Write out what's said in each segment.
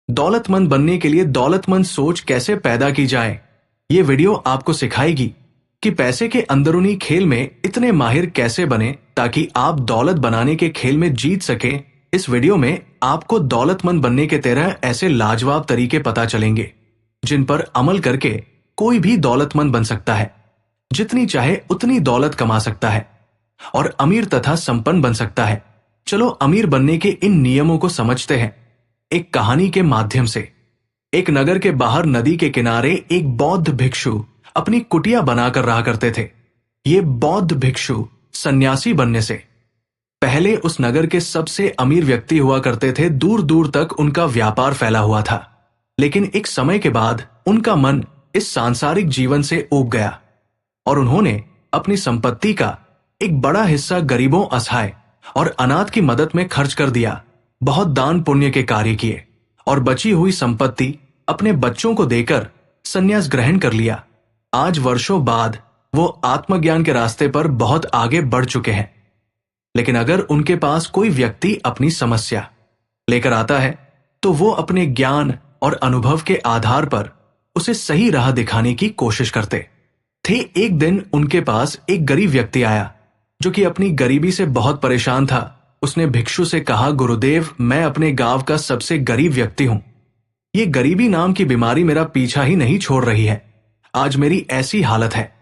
दौलतमंद बनने के लिए दौलतमंद सोच कैसे पैदा की जाए। ये वीडियो आपको सिखाएगी कि पैसे के अंदरूनी खेल में इतने माहिर कैसे बने ताकि आप दौलत बनाने के खेल में जीत सके। इस वीडियो में आपको दौलतमंद बनने के 13 ऐसे लाजवाब तरीके पता चलेंगे जिन पर अमल करके कोई भी दौलतमंद बन सकता है, जितनी चाहे उतनी दौलत कमा सकता है और अमीर तथा संपन्न बन सकता है। चलो अमीर बनने के इन नियमों को समझते हैं एक कहानी के माध्यम से। एक नगर के बाहर नदी के किनारे एक बौद्ध भिक्षु अपनी कुटिया बनाकर रहा करते थे। ये बौद्ध भिक्षु सन्यासी बनने से पहले उस नगर के सबसे अमीर व्यक्ति हुआ करते थे। दूर दूर तक उनका व्यापार फैला हुआ था, लेकिन एक समय के बाद उनका मन इस सांसारिक जीवन से ऊब गया और उन्होंने अपनी संपत्ति का एक बड़ा हिस्सा गरीबों, असहाय और अनाथ की मदद में खर्च कर दिया। बहुत दान पुण्य के कार्य किए और बची हुई संपत्ति अपने बच्चों को देकर संन्यास ग्रहण कर लिया। आज वर्षों बाद वो आत्मज्ञान के रास्ते पर बहुत आगे बढ़ चुके हैं, लेकिन अगर उनके पास कोई व्यक्ति अपनी समस्या लेकर आता है तो वो अपने ज्ञान और अनुभव के आधार पर उसे सही राह दिखाने की कोशिश करते थे। एक दिन उनके पास एक गरीब व्यक्ति आया जो कि अपनी गरीबी से बहुत परेशान था। उसने भिक्षु से कहा, गुरुदेव, मैं अपने गांव का सबसे गरीब व्यक्ति हूं। ये गरीबी नाम की बीमारी मेरा पीछा ही नहीं छोड़ रही है। आज मेरी ऐसी हालत है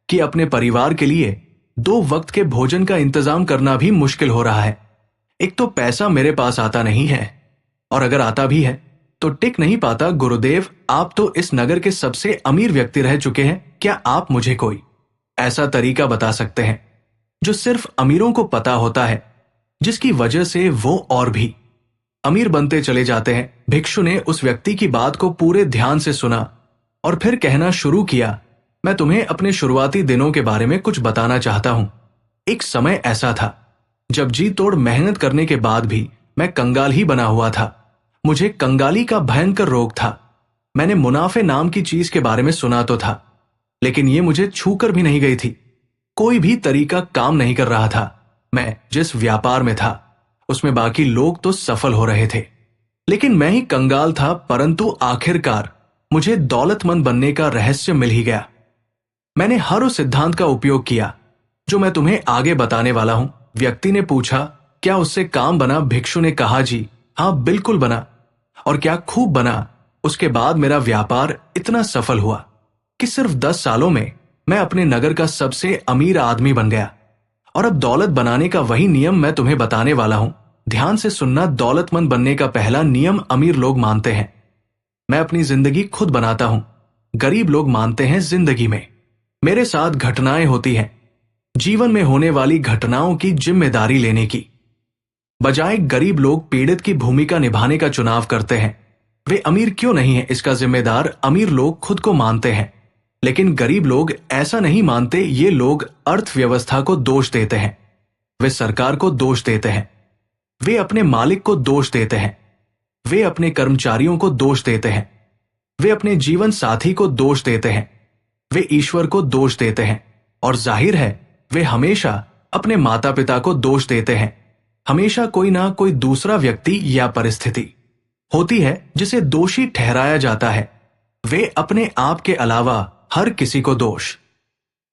कि अपने परिवार के लिए 2 वक्त के भोजन का इंतजाम करना भी मुश्किल हो रहा है। एक तो पैसा मेरे पास आता नहीं है और अगर आता भी है तो टिक नहीं पाता। गुरुदेव, आप तो इस नगर के सबसे अमीर व्यक्ति रह चुके हैं। क्या आप मुझे कोई ऐसा तरीका बता सकते हैं जो सिर्फ अमीरों को पता होता है, जिसकी वजह से वो और भी अमीर बनते चले जाते हैं? भिक्षु ने उस व्यक्ति की बात को पूरे ध्यान से सुना और फिर कहना शुरू किया, मैं तुम्हें अपने शुरुआती दिनों के बारे में कुछ बताना चाहता हूं। एक समय ऐसा था जब जी तोड़ मेहनत करने के बाद भी मैं कंगाल ही बना हुआ था। मुझे कंगाली का भयंकर रोग था। मैंने मुनाफे नाम की चीज के बारे में सुना तो था, लेकिन ये मुझे छूकर भी नहीं गई थी। कोई भी तरीका काम नहीं कर रहा था। मैं जिस व्यापार में था उसमें बाकी लोग तो सफल हो रहे थे, लेकिन मैं ही कंगाल था। परंतु आखिरकार मुझे दौलतमंद बनने का रहस्य मिल ही गया। मैंने हर उस सिद्धांत का उपयोग किया जो मैं तुम्हें आगे बताने वाला हूं। व्यक्ति ने पूछा, क्या उससे काम बना? भिक्षु ने कहा, जी हाँ, बिल्कुल बना। और क्या खूब बना। उसके बाद मेरा व्यापार इतना सफल हुआ कि सिर्फ 10 सालों में मैं अपने नगर का सबसे अमीर आदमी बन गया। और अब दौलत बनाने का वही नियम मैं तुम्हें बताने वाला हूं। ध्यान से सुनना। दौलतमंद बनने का पहला नियम अमीर लोग मानते हैं, मैं अपनी जिंदगी खुद बनाता हूं। गरीब लोग मानते हैं, जिंदगी में मेरे साथ घटनाएं होती हैं। जीवन में होने वाली घटनाओं की जिम्मेदारी लेने की बजाय गरीब लोग पीड़ित की भूमिका निभाने का चुनाव करते हैं। वे अमीर क्यों नहीं है, इसका जिम्मेदार अमीर लोग खुद को मानते हैं, लेकिन गरीब लोग ऐसा नहीं मानते। ये लोग अर्थव्यवस्था को दोष देते हैं, वे सरकार को दोष देते हैं, वे अपने मालिक को दोष देते हैं, वे अपने कर्मचारियों को दोष देते हैं, वे अपने जीवन साथी को दोष देते हैं, वे ईश्वर को दोष देते हैं और जाहिर है वे हमेशा अपने माता पिता को दोष देते हैं। हमेशा कोई ना कोई दूसरा व्यक्ति या परिस्थिति होती है जिसे दोषी ठहराया जाता है। वे अपने आप के अलावा हर किसी को दोष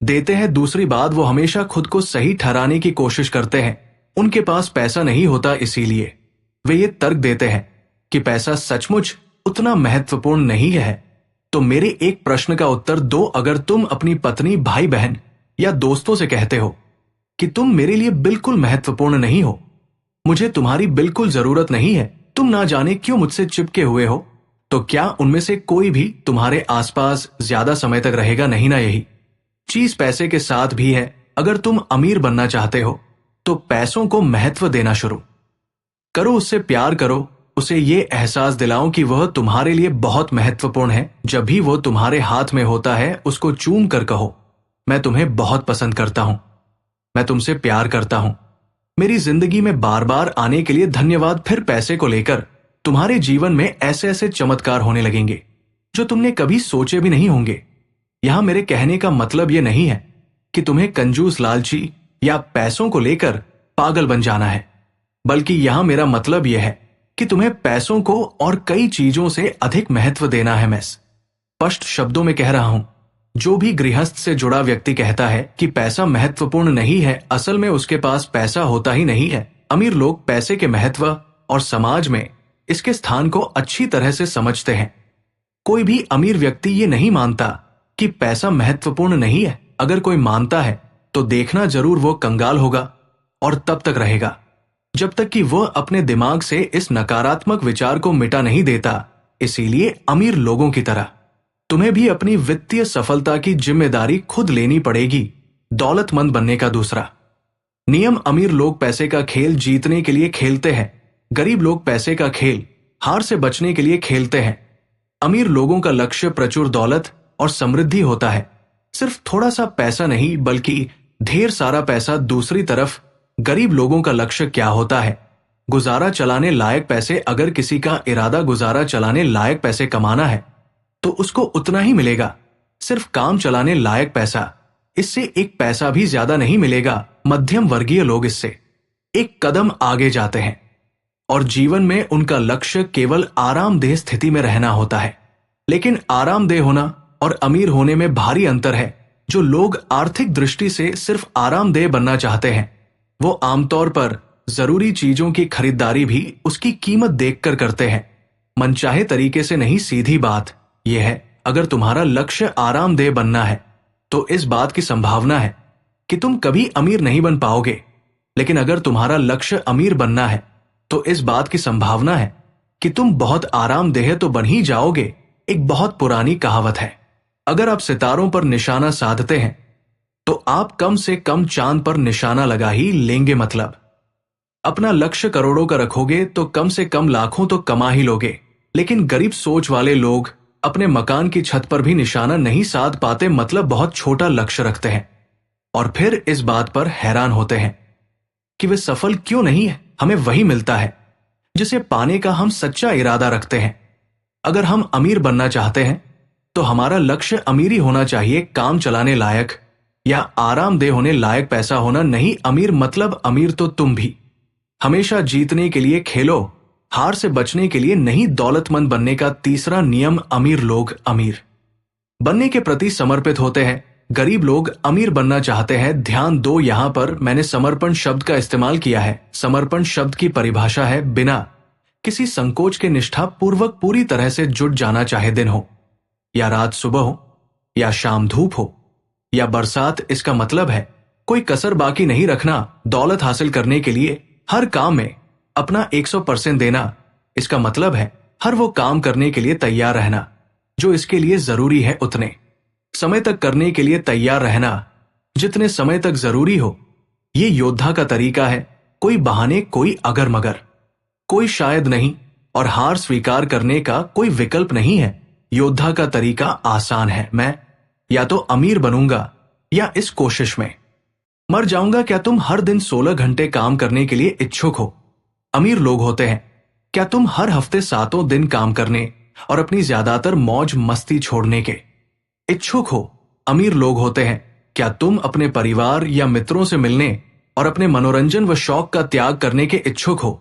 देते हैं। दूसरी बात, वो हमेशा खुद को सही ठहराने की कोशिश करते हैं। उनके पास पैसा नहीं होता, इसीलिए वे ये तर्क देते हैं कि पैसा सचमुच उतना महत्वपूर्ण नहीं है। तो मेरे एक प्रश्न का उत्तर दो। अगर तुम अपनी पत्नी, भाई बहन या दोस्तों से कहते हो कि तुम मेरे लिए बिल्कुल महत्वपूर्ण नहीं हो, मुझे तुम्हारी बिल्कुल जरूरत नहीं है, तुम ना जाने क्यों मुझसे चिपके हुए हो, तो क्या उनमें से कोई भी तुम्हारे आसपास ज्यादा समय तक रहेगा? नहीं ना। यही चीज पैसे के साथ भी है। अगर तुम अमीर बनना चाहते हो तो पैसों को महत्व देना शुरू करो, उससे प्यार करो, उसे ये एहसास दिलाओ कि वह तुम्हारे लिए बहुत महत्वपूर्ण है। जब भी वो तुम्हारे हाथ में होता है, उसको चूम कर कहो, मैं तुम्हें बहुत पसंद करता हूं, मैं तुमसे प्यार करता हूं, मेरी जिंदगी में बार बार आने के लिए धन्यवाद। फिर पैसे को लेकर तुम्हारे जीवन में ऐसे ऐसे चमत्कार होने लगेंगे जो तुमने कभी सोचे भी नहीं होंगे। यहां मेरे कहने का मतलब यह नहीं है कि तुम्हें कंजूस, लालची या पैसों को लेकर पागल बन जाना है, बल्कि यहां मेरा मतलब यह है कि कि तुम्हें पैसों को और कई चीजों से अधिक महत्व देना है। मैं स्पष्ट शब्दों में कह रहा हूं, जो भी गृहस्थ से जुड़ा व्यक्ति कहता है कि पैसा महत्वपूर्ण नहीं है, असल में उसके पास पैसा होता ही नहीं है। अमीर लोग पैसे के महत्व और समाज में इसके स्थान को अच्छी तरह से समझते हैं। कोई भी अमीर व्यक्ति ये नहीं मानता कि पैसा महत्वपूर्ण नहीं है। अगर कोई मानता है तो देखना जरूर वो कंगाल होगा, और तब तक रहेगा जब तक कि वह अपने दिमाग से इस नकारात्मक विचार को मिटा नहीं देता। इसीलिए अमीर लोगों की तरह तुम्हें भी अपनी वित्तीय सफलता की जिम्मेदारी खुद लेनी पड़ेगी। दौलतमंद बनने का दूसरा नियम, अमीर लोग पैसे का खेल जीतने के लिए खेलते हैं, गरीब लोग पैसे का खेल हार से बचने के लिए खेलते हैं। अमीर लोगों का लक्ष्य प्रचुर दौलत और समृद्धि होता है, सिर्फ थोड़ा सा पैसा नहीं बल्कि ढेर सारा पैसा। दूसरी तरफ गरीब लोगों का लक्ष्य क्या होता है? गुजारा चलाने लायक पैसे। अगर किसी का इरादा गुजारा चलाने लायक पैसे कमाना है तो उसको उतना ही मिलेगा, सिर्फ काम चलाने लायक पैसा, इससे एक पैसा भी ज्यादा नहीं मिलेगा। मध्यम वर्गीय लोग इससे एक कदम आगे जाते हैं और जीवन में उनका लक्ष्य केवल आरामदेह स्थिति में रहना होता है। लेकिन आरामदेह होना और अमीर होने में भारी अंतर है। जो लोग आर्थिक दृष्टि से सिर्फ आरामदेह बनना चाहते हैं, वो आमतौर पर जरूरी चीजों की खरीदारी भी उसकी कीमत देखकर करते हैं, मनचाहे तरीके से नहीं। सीधी बात यह है, अगर तुम्हारा लक्ष्य आरामदेह बनना है तो इस बात की संभावना है कि तुम कभी अमीर नहीं बन पाओगे। लेकिन अगर तुम्हारा लक्ष्य अमीर बनना है तो इस बात की संभावना है कि तुम बहुत आरामदेह तो बन ही जाओगे। एक बहुत पुरानी कहावत है, अगर आप सितारों पर निशाना साधते हैं तो आप कम से कम चांद पर निशाना लगा ही लेंगे। मतलब अपना लक्ष्य करोड़ों का रखोगे तो कम से कम लाखों तो कमा ही लोगे। लेकिन गरीब सोच वाले लोग अपने मकान की छत पर भी निशाना नहीं साध पाते, मतलब बहुत छोटा लक्ष्य रखते हैं और फिर इस बात पर हैरान होते हैं कि वे सफल क्यों नहीं है। हमें वही मिलता है जिसे पाने का हम सच्चा इरादा रखते हैं। अगर हम अमीर बनना चाहते हैं तो हमारा लक्ष्य अमीरी होना चाहिए, काम चलाने लायक या आरामदेह होने लायक पैसा होना नहीं। अमीर मतलब अमीर तो तुम भी। हमेशा जीतने के लिए खेलो, हार से बचने के लिए नहीं। दौलतमंद बनने का तीसरा नियम, अमीर लोग अमीर बनने के प्रति समर्पित होते हैं, गरीब लोग अमीर बनना चाहते हैं। ध्यान दो, यहां पर मैंने समर्पण शब्द का इस्तेमाल किया है। समर्पण शब्द की परिभाषा है बिना किसी संकोच के निष्ठा पूर्वक पूरी तरह से जुट जाना, चाहे दिन हो या रात, सुबह हो या शाम, धूप हो या बरसात। इसका मतलब है कोई कसर बाकी नहीं रखना। दौलत हासिल करने के लिए हर काम में अपना 100% देना। इसका मतलब है हर वो काम करने के लिए तैयार रहना जो इसके लिए जरूरी है, उतने समय तक करने के लिए तैयार रहना जितने समय तक जरूरी हो। ये योद्धा का तरीका है, कोई बहाने, कोई अगर मगर, कोई शायद नहीं, और हार स्वीकार करने का कोई विकल्प नहीं है। योद्धा का तरीका आसान है, मैं या तो अमीर बनूंगा या इस कोशिश में मर जाऊंगा। क्या तुम हर दिन 16 घंटे काम करने के लिए इच्छुक हो? अमीर लोग होते हैं। क्या तुम हर हफ्ते 7 दिन काम करने और अपनी ज्यादातर मौज मस्ती छोड़ने के इच्छुक हो? अमीर लोग होते हैं। क्या तुम अपने परिवार या मित्रों से मिलने और अपने मनोरंजन व शौक का त्याग करने के इच्छुक हो?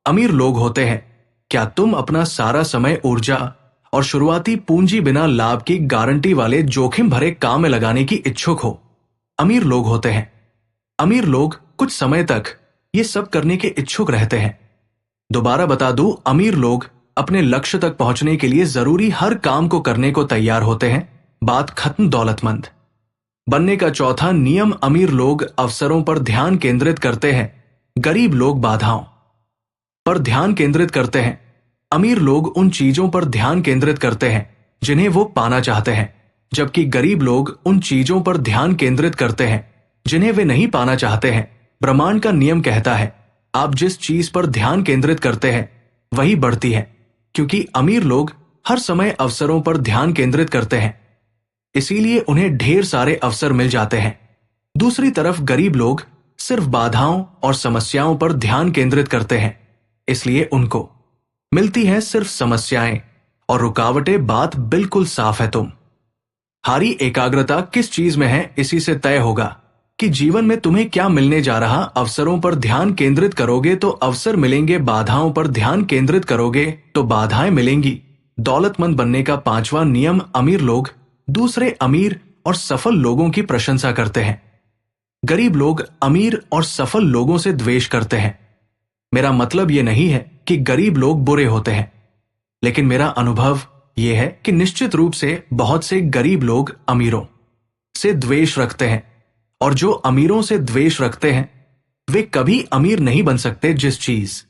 अमीर लोग होते हैं। क्या तुम अपना सारा समय, ऊर्जा और शुरुआती पूंजी बिना लाभ की गारंटी वाले जोखिम भरे काम में लगाने की इच्छुक हो? अमीर लोग होते हैं। अमीर लोग कुछ समय तक ये सब करने के इच्छुक रहते हैं। दोबारा बता दूं, अमीर लोग अपने लक्ष्य तक पहुंचने के लिए जरूरी हर काम को करने को तैयार होते हैं। बात खत्म। दौलतमंद बनने का चौथा नियम, अमीर लोग अवसरों पर ध्यान केंद्रित करते हैं, गरीब लोग बाधाओं पर ध्यान केंद्रित करते हैं। अमीर लोग उन चीजों पर ध्यान केंद्रित करते हैं जिन्हें वो पाना चाहते हैं, जबकि गरीब लोग उन चीजों पर ध्यान केंद्रित करते हैं जिन्हें वे नहीं पाना चाहते हैं। ब्रह्मांड का नियम कहता है, आप जिस चीज पर ध्यान केंद्रित करते हैं वही बढ़ती है, क्योंकि अमीर लोग हर समय अवसरों पर ध्यान केंद्रित करते हैं, इसीलिए उन्हें ढेर सारे अवसर मिल जाते हैं। दूसरी तरफ गरीब लोग सिर्फ बाधाओं और समस्याओं पर ध्यान केंद्रित करते हैं, इसलिए उनको मिलती हैं सिर्फ समस्याएं और रुकावटें। बात बिल्कुल साफ है, तुम हारी एकाग्रता किस चीज में है, इसी से तय होगा कि जीवन में तुम्हें क्या मिलने जा रहा। अवसरों पर ध्यान केंद्रित करोगे तो अवसर मिलेंगे, बाधाओं पर ध्यान केंद्रित करोगे तो बाधाएं मिलेंगी। दौलतमंद बनने का पांचवा नियम, अमीर लोग दूसरे अमीर और सफल लोगों की प्रशंसा करते हैं। गरीब लोग अमीर और सफल लोगों से द्वेष करते हैं। मेरा मतलब यह नहीं है कि गरीब लोग बुरे होते हैं, लेकिन मेरा अनुभव यह है कि निश्चित रूप से बहुत से गरीब लोग अमीरों से द्वेष रखते हैं, और जो अमीरों से द्वेष रखते हैं वे कभी अमीर नहीं बन सकते। जिस चीज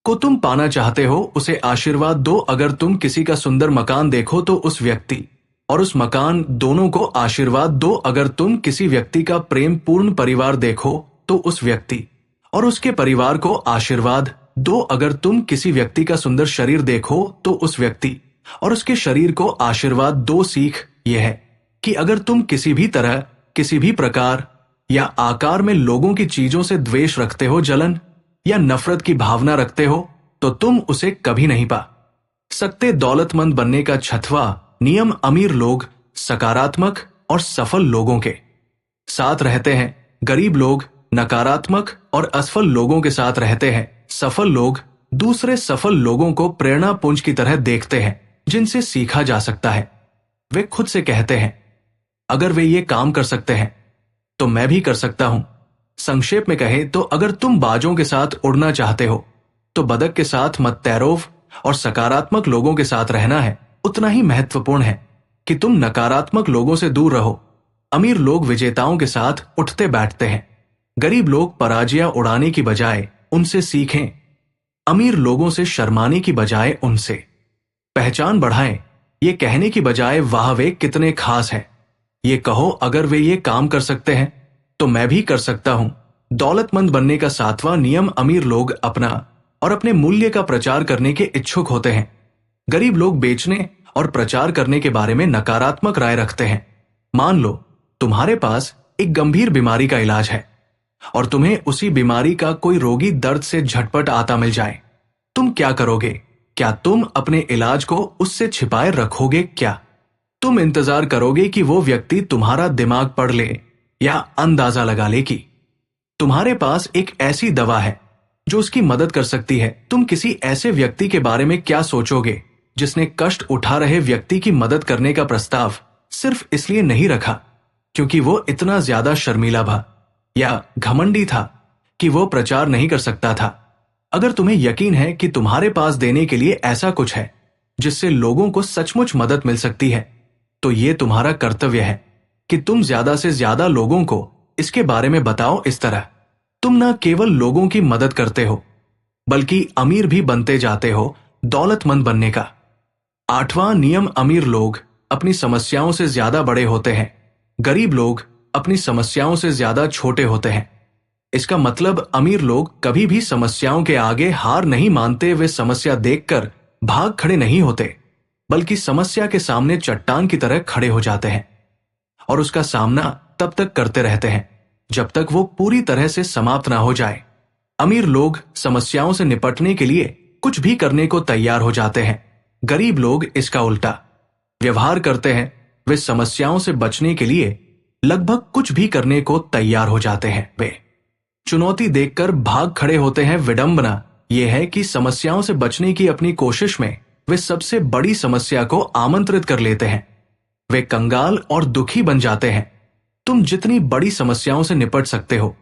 को तुम पाना चाहते हो उसे आशीर्वाद दो। अगर तुम किसी का सुंदर मकान देखो तो उस व्यक्ति और उस मकान दोनों को आशीर्वाद दो। अगर तुम किसी व्यक्ति का प्रेम पूर्ण परिवार देखो तो उस व्यक्ति और उसके परिवार को आशीर्वाद दो। अगर तुम किसी व्यक्ति का सुंदर शरीर देखो तो उस व्यक्ति और उसके शरीर को आशीर्वाद दो। सीख यह है कि अगर तुम किसी भी तरह, किसी भी प्रकार या आकार में लोगों की चीजों से द्वेष रखते हो, जलन या नफरत की भावना रखते हो, तो तुम उसे कभी नहीं पा सकते। दौलतमंद बनने का छठवां नियम, अमीर लोग सकारात्मक और सफल लोगों के साथ रहते हैं। गरीब लोग नकारात्मक और असफल लोगों के साथ रहते हैं। सफल लोग दूसरे सफल लोगों को प्रेरणा पुंज की तरह देखते हैं जिनसे सीखा जा सकता है। वे खुद से कहते हैं, अगर वे ये काम कर सकते हैं तो मैं भी कर सकता हूं। संक्षेप में कहे तो अगर तुम बाजों के साथ उड़ना चाहते हो तो बदक के साथ मत तैरो, और सकारात्मक लोगों के साथ रहना है उतना ही महत्वपूर्ण है कि तुम नकारात्मक लोगों से दूर रहो। अमीर लोग विजेताओं के साथ उठते बैठते हैं। गरीब लोग पराजय उड़ाने की बजाय उनसे सीखें। अमीर लोगों से शर्माने की बजाय उनसे पहचान बढ़ाएं। ये कहने की बजाय वाह वे कितने खास हैं, ये कहो अगर वे ये काम कर सकते हैं तो मैं भी कर सकता हूं। दौलतमंद बनने का सातवां नियम, अमीर लोग अपना और अपने मूल्य का प्रचार करने के इच्छुक होते हैं। गरीब लोग बेचने और प्रचार करने के बारे में नकारात्मक राय रखते हैं। मान लो तुम्हारे पास एक गंभीर बीमारी का इलाज है और तुम्हें उसी बीमारी का कोई रोगी दर्द से झटपट आता मिल जाए, तुम क्या करोगे? क्या तुम अपने इलाज को उससे छिपाए रखोगे? क्या तुम इंतजार करोगे कि वो व्यक्ति तुम्हारा दिमाग पढ़ ले या अंदाजा लगा ले कि तुम्हारे पास एक ऐसी दवा है जो उसकी मदद कर सकती है? तुम किसी ऐसे व्यक्ति के बारे में क्या सोचोगे जिसने कष्ट उठा रहे व्यक्ति की मदद करने का प्रस्ताव सिर्फ इसलिए नहीं रखा क्योंकि वो इतना ज्यादा शर्मीला था या घमंडी था कि वो प्रचार नहीं कर सकता था? अगर तुम्हें यकीन है कि तुम्हारे पास देने के लिए ऐसा कुछ है जिससे लोगों को सचमुच मदद मिल सकती है, तो ये तुम्हारा कर्तव्य है कि तुम ज्यादा से ज्यादा लोगों को इसके बारे में बताओ। इस तरह तुम न केवल लोगों की मदद करते हो बल्कि अमीर भी बनते जाते हो। दौलतमंद बनने का आठवां नियम, अमीर लोग अपनी समस्याओं से ज्यादा बड़े होते हैं। गरीब लोग अपनी समस्याओं से ज्यादा छोटे होते हैं। इसका मतलब अमीर लोग कभी भी समस्याओं के आगे हार नहीं मानते। वे समस्या देखकर भाग खड़े नहीं होते बल्कि समस्या के सामने चट्टान की तरह खड़े हो जाते हैं और उसका सामना तब तक करते रहते हैं जब तक वो पूरी तरह से समाप्त ना हो जाए। अमीर लोग समस्याओं से निपटने के लिए कुछ भी करने को तैयार हो जाते हैं। गरीब लोग इसका उल्टा व्यवहार करते हैं। वे समस्याओं से बचने के लिए लगभग कुछ भी करने को तैयार हो जाते हैं। वे चुनौती देखकर भाग खड़े होते हैं। विडंबना यह है कि समस्याओं से बचने की अपनी कोशिश में वे सबसे बड़ी समस्या को आमंत्रित कर लेते हैं। वे कंगाल और दुखी बन जाते हैं। तुम जितनी बड़ी समस्याओं से निपट सकते हो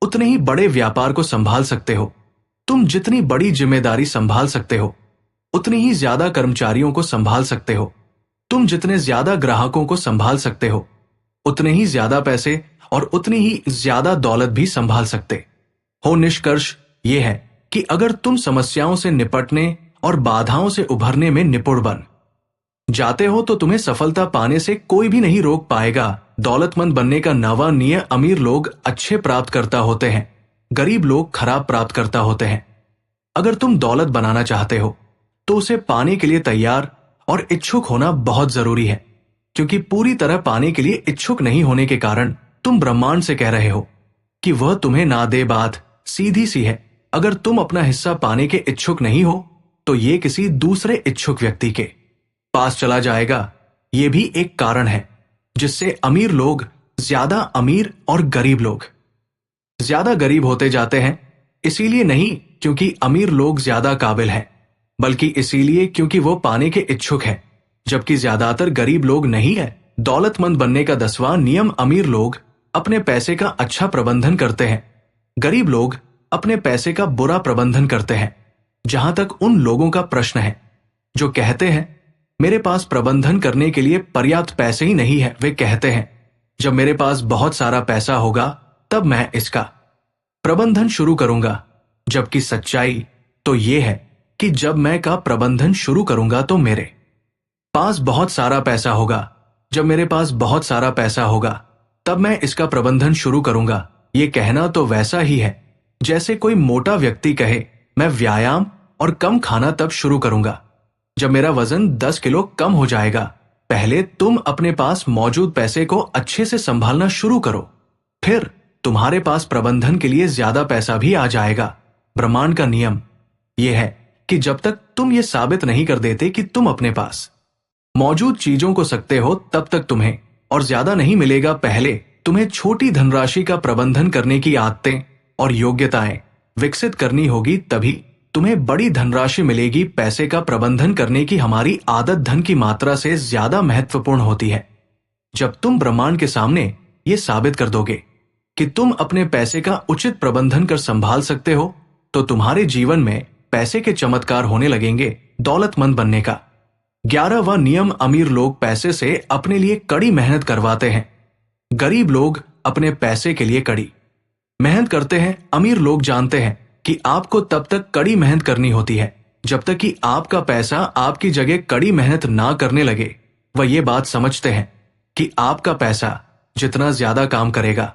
उतने ही बड़े व्यापार को संभाल सकते हो। तुम जितनी बड़ी जिम्मेदारी संभाल सकते हो उतनी ही ज्यादा कर्मचारियों को संभाल सकते हो। तुम जितने ज्यादा ग्राहकों को संभाल सकते हो उतने ही ज्यादा पैसे और उतनी ही ज्यादा दौलत भी संभाल सकते हो। निष्कर्ष ये है कि अगर तुम समस्याओं से निपटने और बाधाओं से उभरने में निपुण बन जाते हो तो तुम्हें सफलता पाने से कोई भी नहीं रोक पाएगा। दौलतमंद बनने का नवा नियम, अमीर लोग अच्छे प्राप्तकर्ता होते हैं, गरीब लोग खराब प्राप्तकर्ता होते हैं। अगर तुम दौलत बनाना चाहते हो तो उसे पाने के लिए तैयार और इच्छुक होना बहुत जरूरी है, क्योंकि पूरी तरह पाने के लिए इच्छुक नहीं होने के कारण तुम ब्रह्मांड से कह रहे हो कि वह तुम्हें ना दे। बात सीधी सी है। अगर तुम अपना हिस्सा पाने के इच्छुक नहीं हो तो ये किसी दूसरे इच्छुक व्यक्ति के पास चला जाएगा। ये भी एक कारण है जिससे अमीर लोग ज्यादा अमीर और गरीब लोग ज्यादा गरीब होते जाते हैं, इसीलिए नहीं क्योंकि अमीर लोग ज्यादा काबिल हैं, बल्कि इसीलिए क्योंकि वो पाने के इच्छुक हैं, जबकि ज्यादातर गरीब लोग नहीं है। दौलतमंद बनने का 10वां नियम, अमीर लोग अपने पैसे का अच्छा प्रबंधन करते हैं, गरीब लोग अपने पैसे का बुरा प्रबंधन करते हैं। जहां तक उन लोगों का प्रश्न है जो कहते हैं मेरे पास प्रबंधन करने के लिए पर्याप्त पैसे ही नहीं है, वे कहते हैं जब मेरे पास बहुत सारा पैसा होगा तब मैं इसका प्रबंधन शुरू करूंगा, जबकि सच्चाई तो यह है कि जब मैं का प्रबंधन शुरू करूंगा तो मेरे पास बहुत सारा पैसा होगा। जब मेरे पास बहुत सारा पैसा होगा तब मैं इसका प्रबंधन शुरू करूंगा। ये कहना तो वैसा ही है जैसे कोई मोटा व्यक्ति कहे मैं व्यायाम और कम खाना तब शुरू करूंगा जब मेरा वजन 10 किलो कम हो जाएगा। पहले तुम अपने पास मौजूद पैसे को अच्छे से संभालना शुरू करो, फिर तुम्हारे पास प्रबंधन के लिए ज्यादा पैसा भी आ जाएगा। ब्रह्मांड का नियम यह है कि जब तक तुम ये साबित नहीं कर देते कि तुम अपने पास मौजूद चीजों को सकते हो, तब तक तुम्हें और ज्यादा नहीं मिलेगा। पहले तुम्हें छोटी धनराशि का प्रबंधन करने की आदतें और योग्यताएं विकसित करनी होगी, तभी तुम्हें बड़ी धनराशि मिलेगी। पैसे का प्रबंधन करने की हमारी आदत धन की मात्रा से ज्यादा महत्वपूर्ण होती है। जब तुम ब्रह्मांड के सामने ये साबित कर दोगे कि तुम अपने पैसे का उचित प्रबंधन कर संभाल सकते हो, तो तुम्हारे जीवन में पैसे के चमत्कार होने लगेंगे। दौलतमंद बनने का 11वां नियम, अमीर लोग पैसे से अपने लिए कड़ी मेहनत करवाते हैं, गरीब लोग अपने पैसे के लिए कड़ी मेहनत करते हैं। अमीर लोग जानते हैं कि आपको तब तक कड़ी मेहनत करनी होती है जब तक कि आपका पैसा आपकी जगह कड़ी मेहनत ना करने लगे। वह ये बात समझते हैं कि आपका पैसा जितना ज्यादा काम करेगा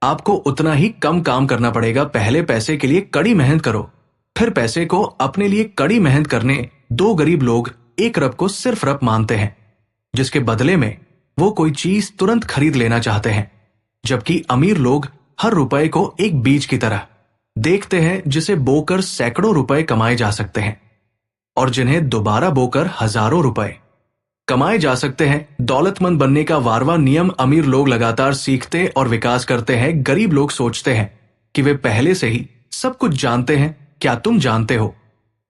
आपको उतना ही कम काम करना पड़ेगा। पहले पैसे के लिए कड़ी मेहनत करो, फिर पैसे को अपने लिए कड़ी मेहनत करने दो। गरीब लोग एक रब को सिर्फ रब मानते हैं, जिसके बदले में वो कोई चीज तुरंत खरीद लेना चाहते हैं, जबकि अमीर लोग हर रुपए को एक बीज की तरह देखते हैं जिसे बोकर सैकड़ों रुपए कमाए जा सकते हैं और जिन्हें दोबारा बोकर हजारों रुपए कमाए जा सकते हैं। दौलतमंद बनने का 12वां नियम, अमीर लोग लगातार सीखते और विकास करते हैं, गरीब लोग सोचते हैं कि वे पहले से ही सब कुछ जानते हैं। क्या तुम जानते हो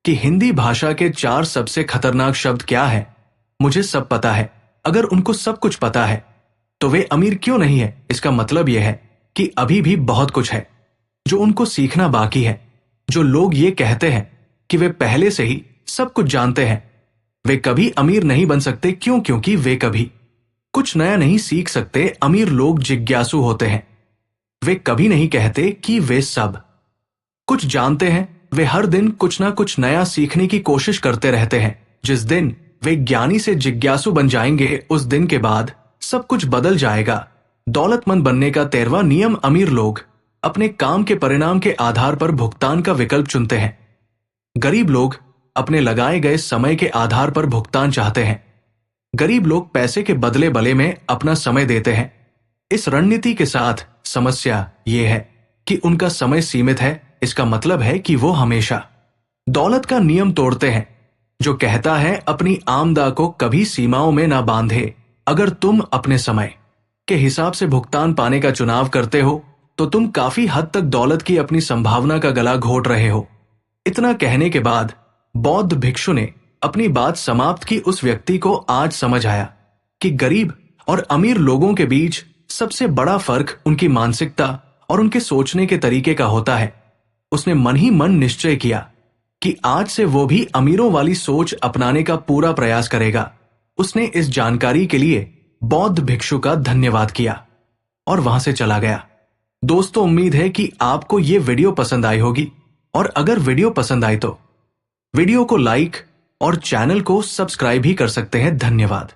कि हिंदी भाषा के 4 सबसे खतरनाक शब्द क्या है? मुझे सब पता है। अगर उनको सब कुछ पता है तो वे अमीर क्यों नहीं है? इसका मतलब यह है कि अभी भी बहुत कुछ है जो उनको सीखना बाकी है। जो लोग ये कहते हैं कि वे पहले से ही सब कुछ जानते हैं, वे कभी अमीर नहीं बन सकते। क्यों? क्योंकि वे कभी कुछ नया नहीं सीख सकते। अमीर लोग जिज्ञासु होते हैं, वे कभी नहीं कहते कि वे सब कुछ जानते हैं। वे हर दिन कुछ ना कुछ नया सीखने की कोशिश करते रहते हैं। जिस दिन वे ज्ञानी से जिज्ञासु बन जाएंगे, उस दिन के बाद सब कुछ बदल जाएगा। दौलतमंद बनने का 13वां नियम, अमीर लोग अपने काम के परिणाम के आधार पर भुगतान का विकल्प चुनते हैं, गरीब लोग अपने लगाए गए समय के आधार पर भुगतान चाहते हैं। गरीब लोग पैसे के बदले बले में अपना समय देते हैं। इस रणनीति के साथ समस्या यह है कि उनका समय सीमित है। इसका मतलब है कि वो हमेशा दौलत का नियम तोड़ते हैं जो कहता है अपनी आमदनी को कभी सीमाओं में ना बांधे। अगर तुम अपने समय के हिसाब से भुगतान पाने का चुनाव करते हो तो तुम काफी हद तक दौलत की अपनी संभावना का गला घोट रहे हो। इतना कहने के बाद बौद्ध भिक्षु ने अपनी बात समाप्त की। उस व्यक्ति को आज समझ आया कि गरीब और अमीर लोगों के बीच सबसे बड़ा फर्क उनकी मानसिकता और उनके सोचने के तरीके का होता है। उसने मन ही मन निश्चय किया कि आज से वो भी अमीरों वाली सोच अपनाने का पूरा प्रयास करेगा। उसने इस जानकारी के लिए बौद्ध भिक्षु का धन्यवाद किया और वहां से चला गया। दोस्तों, उम्मीद है कि आपको ये वीडियो पसंद आई होगी, और अगर वीडियो पसंद आई तो वीडियो को लाइक और चैनल को सब्सक्राइब भी कर सकते हैं। धन्यवाद।